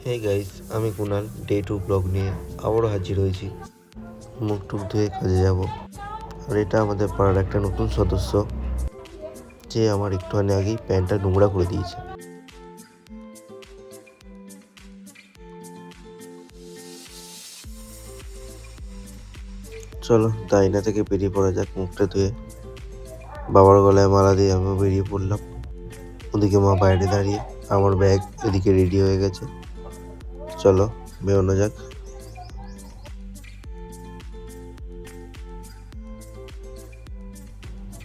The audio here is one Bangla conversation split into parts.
হে গাইস, আমি কুনাল ডে 2 ব্লগ নিয়ে আবারও হাজির হয়েছি। মুখ টুক ধুয়ে কাজে যাব। আর এটা আমাদের পাড়ার একটা নতুন সদস্য, যে আমার একটুখানি আগেই প্যান্টটা নোংরা করে দিয়েছে। চলো তাইনা থেকে বেরিয়ে পড়া যাক। মুখটা ধুয়ে বাবার গলায় মালা দিয়ে আমিও বেরিয়ে পড়লাম। ওদিকে মা বাইরে দাঁড়িয়ে, আমার ব্যাগ এদিকে রেডি হয়ে গেছে। চলো বেরোনো যাক।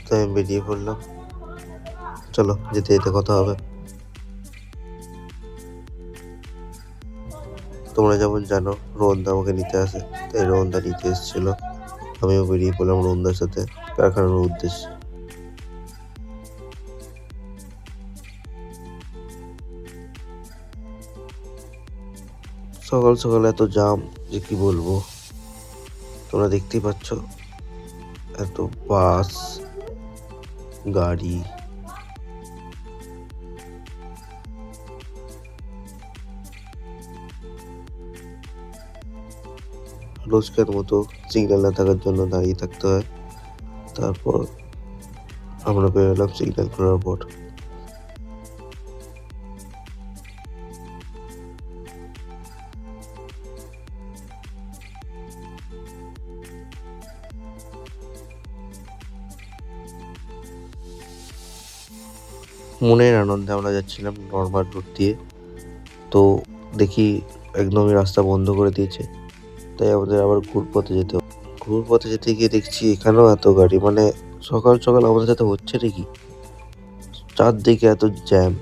তাই আমি বেরিয়ে পড়লাম। চলো যেতে যেতে কথা হবে। তোমরা যেমন জানো, রোহনদা আমাকে নিতে আসে, তাই রোহনদা নিতে এসেছিল। আমিও বেরিয়ে পড়লাম রোহনদার সাথে কারখানার উদ্দেশ্যে। সকাল সকাল এত জাম যে কি বলবো। তোমরা দেখতেই পাচ্ছ, এত বাস, গাড়ি। রোজকার মতো সিগন্যাল না থাকার জন্য দাঁড়িয়ে থাকতে হয়। তারপর আমরা বেরোলাম সিগন্যাল করার পর। মনের আনন্দে আমরা যাচ্ছিলাম নর্মাল রুট দিয়ে, তো দেখি একদমই রাস্তা বন্ধ করে দিয়েছে। তাই আমাদের আবার ঘুরপথে যেতে হবে। ঘুরপথে যেতে গিয়ে দেখছি এখানেও এত গাড়ি, মানে সকাল সকাল আমাদের সাথে হচ্ছে নাকি, চারদিকে এত জ্যাম।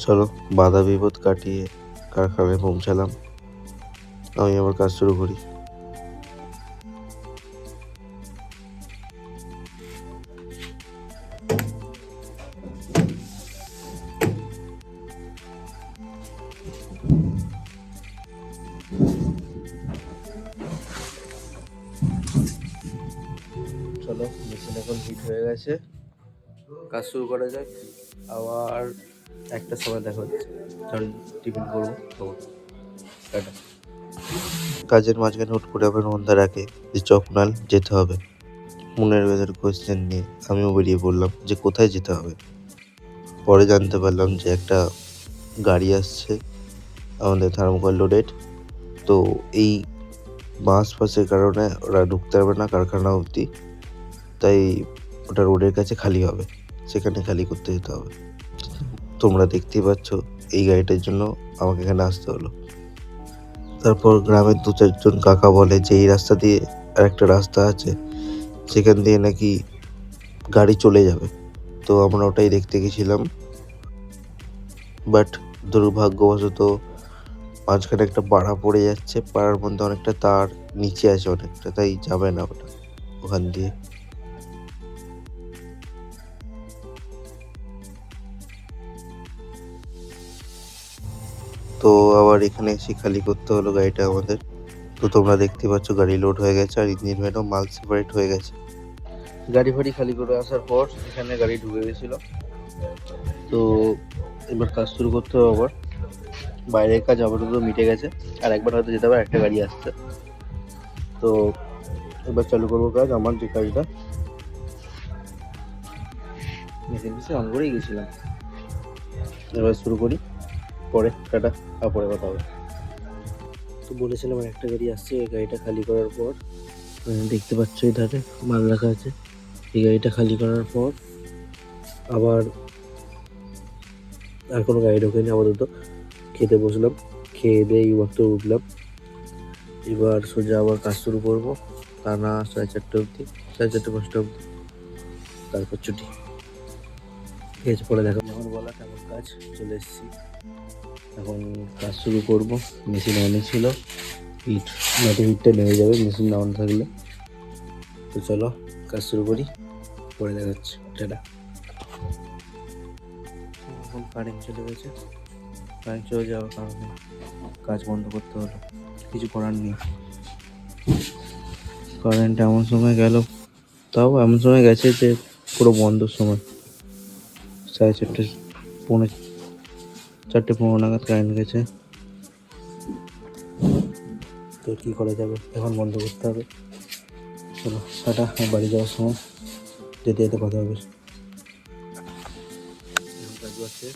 চলো বাধা বিপদ কাটিয়ে কারখানায় পৌঁছালাম। আমি আমার কাজ শুরু করি। চলো মেশিন এখন হিট হয়ে গেছে, কাজ শুরু করা যাক। আবার একটা সময় দেখা হচ্ছে, যখন টিফিন করবো তখন। টাটা। কাজের মাঝখানে হুট করে আবার রোহনদা রাখে যে চকনাল যেতে হবে। মনের ভেতর কোয়েশ্চেন নিয়ে আমিও বেরিয়ে পড়লাম যে কোথায় যেতে হবে। পরে জানতে পারলাম যে একটা গাড়ি আসছে আমাদের থার্মোকল লোডেড। তো এই বাস ফাসের কারণে ওরা ঢুকতে পারবে না কারখানা অবধি, তাই ওটা রোডের কাছে খালি হবে, সেখানে খালি করতে যেতে হবে। তোমরা দেখতেই পাচ্ছ এই গাড়িটার জন্য আমাকে এখানে আসতে হলো। তারপর গ্রামের 2-4 জন কাকা বলে যে এই রাস্তা দিয়ে আর একটা রাস্তা আছে, সেখান দিয়ে নাকি গাড়ি চলে যাবে। তো আমরা ওটাই দেখতে গেছিলাম, বাট দুর্ভাগ্যবশত মাঝখানে একটা পাড়া পড়ে যাচ্ছে, পাড়ার মধ্যে অনেকটা তার নিচে আছে অনেকটা, তাই যাবে না ওটা ওখান দিয়ে। তো আবার এখানে এসে খালি করতে হলো গাড়িটা আমাদের। তো তোমরা দেখতে পাচ্ছ গাড়ি লোড হয়ে গেছে আর ইঞ্জিন ভ্যানও মাল সেপারেট হয়ে গেছে। গাড়ি ফাড়ি খালি করে আসার পর এখানে গাড়ি ঢুকে গেছিল। তো এবার কাজ শুরু করতে হবে আবার। বাইরের কাজ আপাতত মিটে গেছে, আর একবার হয়তো যেতে হবে, একটা গাড়ি আসছে। তো এবার চালু করবো কাজ, আমার যে কাজটা। মেশিন পিসে অন করেই গেছিলাম। এবার শুরু করি, পরে টাটা, আর পরে কথা হবে। তো বলেছিলাম একটা গাড়ি আসছে, এই গাড়িটা খালি করার পর দেখতে পাচ্ছ এই ধারে মাল রাখা আছে। এই গাড়িটা খালি করার পর আবার আর কোনো গাড়ি ঢোকেনি, আপাতত খেতে বসলাম। খেয়ে দিয়ে এই মাত্র উঠলাম। এবার সোজা আবার কাজ শুরু করবো, তা না 4:30 অবধি, 4:30-5টা অবধি, তারপর ছুটি। ঠিক আছে, পরে দেখা যখন বলা তেমন কাজ চলে এসেছি। এখন কাজ শুরু করবো। মেশিন অনেক ছিল, হিট নয়তো হিটটা নেমে যাবে মেশিন না অন থাকলে। তো চলো কাজ শুরু করি, পরে দেখা হচ্ছে, টাটা। এখন কারেন্ট চলে গেছে, কারেন্ট চলে যাওয়ার কারণে কাজ বন্ধ করতে হলো, কিছু করার নেই। কারেন্ট এমন সময় গেল, তাও এমন সময় গেছে যে পুরো বন্ধর সময়, 4:30, 4:15 নাগাদ কারেন্ট গেছে। তো কী করা যাবে, এখন বন্ধ করতে হবে। চলো টাটা, বাড়ি যাওয়ার সময় যেতে যেতে কথা হবে। এখন কাজু আছে,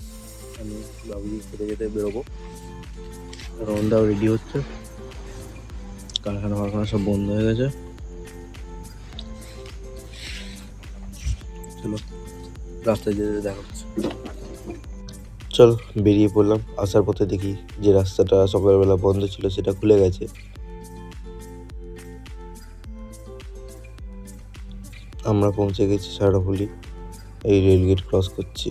আমি বাবুজি খেতে যেতে বেরোবো। রওনদাও রেডি হচ্ছে, কারখানা ফারখানা সব বন্ধ হয়ে গেছে। চলো রাস্তায় যেতে দেখা হচ্ছে। চল বেরিয়ে পড়লাম। আসার পথে দেখি যে রাস্তাটা সকালবেলা বন্ধ ছিল সেটা খুলে গেছে। আমরা পৌঁছে গেছি সারাফুলি, এই রেলগেট ক্রস করছি।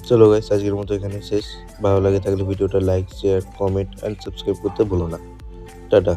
চলো গাইস, আজকের মতো এখানে শেষ। ভালো লাগে থাকলে ভিডিওটা like, share, comment and subscribe করতে ভুলো না। টাটা।